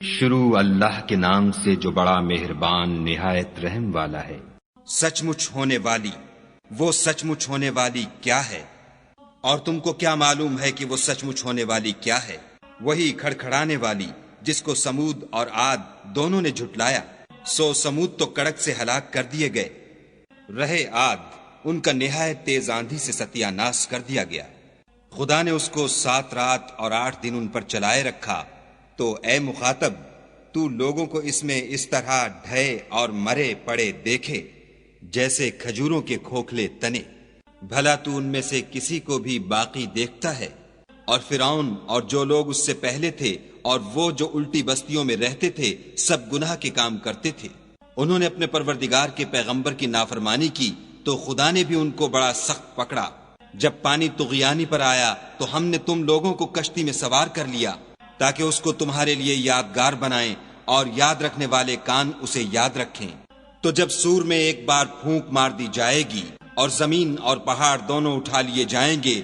شروع اللہ کے نام سے جو بڑا مہربان نہایت رحم والا ہے۔ سچ مچ ہونے والی، وہ سچ مچ ہونے والی کیا ہے؟ اور تم کو کیا معلوم ہے کہ وہ سچ مچ ہونے والی کیا ہے؟ وہی کھڑکھڑانے والی جس کو سمود اور عاد دونوں نے جھٹلایا، سو سمود تو کڑک سے ہلاک کر دیے گئے، رہے عاد ان کا نہایت تیز آندھی سے ستیہ ناش کر دیا گیا۔ خدا نے اس کو 7 رات اور 8 دن ان پر چلائے رکھا، تو اے مخاطب تو لوگوں کو اس میں اس طرح ڈھے اور مرے پڑے دیکھے جیسے کھجوروں کے کھوکھلے تنے، بھلا تو ان میں سے کسی کو بھی باقی دیکھتا ہے؟ اور فرعون اور جو لوگ اس سے پہلے تھے اور وہ جو الٹی بستیوں میں رہتے تھے سب گناہ کے کام کرتے تھے، انہوں نے اپنے پروردگار کے پیغمبر کی نافرمانی کی تو خدا نے بھی ان کو بڑا سخت پکڑا۔ جب پانی طغیانی پر آیا تو ہم نے تم لوگوں کو کشتی میں سوار کر لیا تاکہ اس کو تمہارے لیے یادگار بنائیں اور یاد رکھنے والے کان اسے یاد رکھیں۔ تو جب سور میں ایک بار پھونک مار دی جائے گی اور زمین اور پہاڑ دونوں اٹھا لیے جائیں گے،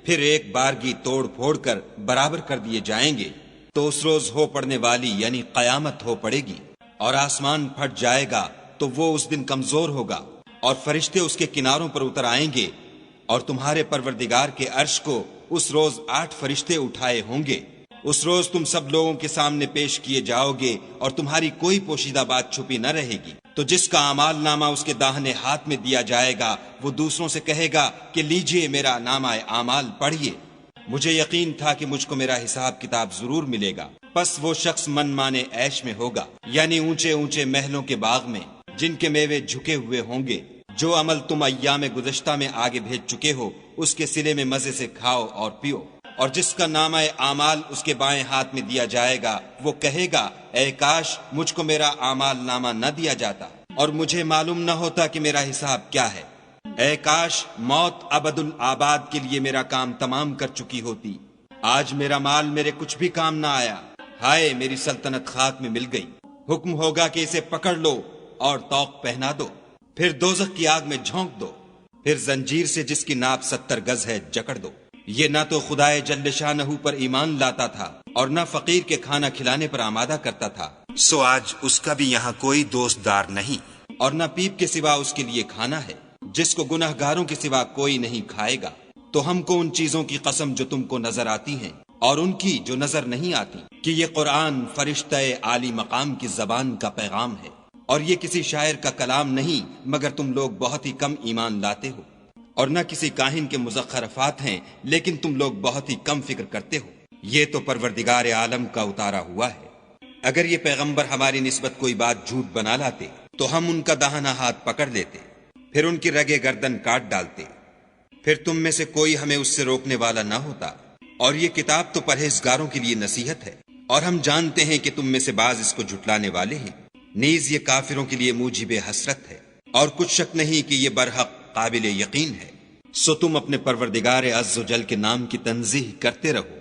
پھر ایک بارگی توڑ پھوڑ کر برابر کر دیے جائیں گے، تو اس روز ہو پڑنے والی یعنی قیامت ہو پڑے گی، اور آسمان پھٹ جائے گا تو وہ اس دن کمزور ہوگا، اور فرشتے اس کے کناروں پر اتر آئیں گے، اور تمہارے پروردگار کے عرش کو اس روز 8 فرشتے اٹھائے ہوں گے۔ اس روز تم سب لوگوں کے سامنے پیش کیے جاؤ گے اور تمہاری کوئی پوشیدہ بات چھپی نہ رہے گی۔ تو جس کا اعمال نامہ اس کے داہنے ہاتھ میں دیا جائے گا وہ دوسروں سے کہے گا کہ لیجئے میرا نامہ اعمال پڑھیے، مجھے یقین تھا کہ مجھ کو میرا حساب کتاب ضرور ملے گا۔ پس وہ شخص من مانے عیش میں ہوگا، یعنی اونچے اونچے محلوں کے باغ میں جن کے میوے جھکے ہوئے ہوں گے۔ جو عمل تم ایام گزشتہ میں آگے بھیج چکے ہو اس کے صلے میں مزے سے کھاؤ اور پیو۔ اور جس کا نامہ اعمال اس کے بائیں ہاتھ میں دیا جائے گا وہ کہے گا اے کاش مجھ کو میرا اعمال نامہ نہ دیا جاتا اور مجھے معلوم نہ ہوتا کہ میرا حساب کیا ہے۔ اے کاش موت ابد الآباد کے لیے میرا کام تمام کر چکی ہوتی، آج میرا مال میرے کچھ بھی کام نہ آیا، ہائے میری سلطنت خاک میں مل گئی۔ حکم ہوگا کہ اسے پکڑ لو اور طوق پہنا دو، پھر دوزخ کی آگ میں جھونک دو، پھر زنجیر سے جس کی ناپ 70 گز ہے جکڑ دو۔ یہ نہ تو خدائے جل شانہ پر ایمان لاتا تھا اور نہ فقیر کے کھانا کھلانے پر آمادہ کرتا تھا، سو آج اس کا بھی یہاں کوئی دوست دار نہیں، اور نہ پیپ کے سوا اس کے لیے کھانا ہے، جس کو گناہ گاروں کے سوا کوئی نہیں کھائے گا۔ تو ہم کو ان چیزوں کی قسم جو تم کو نظر آتی ہیں اور ان کی جو نظر نہیں آتی، کہ یہ قرآن فرشتہ عالی مقام کی زبان کا پیغام ہے، اور یہ کسی شاعر کا کلام نہیں، مگر تم لوگ بہت ہی کم ایمان لاتے ہو، اور نہ کسی کاہن کے مزخرفات ہیں، لیکن تم لوگ بہت ہی کم فکر کرتے ہو۔ یہ تو پروردگار عالم کا اتارا ہوا ہے۔ اگر یہ پیغمبر ہماری نسبت کوئی بات جھوٹ بنا لاتے تو ہم ان کا داہنا ہاتھ پکڑ لیتے، پھر ان کی رگے گردن کاٹ ڈالتے، پھر تم میں سے کوئی ہمیں اس سے روکنے والا نہ ہوتا۔ اور یہ کتاب تو پرہیزگاروں کے لیے نصیحت ہے، اور ہم جانتے ہیں کہ تم میں سے بعض اس کو جھٹلانے والے ہیں، نیز یہ کافروں کے لیے موجب حسرت ہے، اور کچھ شک نہیں کہ یہ برحق قابل یقین ہے۔ سو تم اپنے پروردگار عز و جل کے نام کی تنزیہ کرتے رہو۔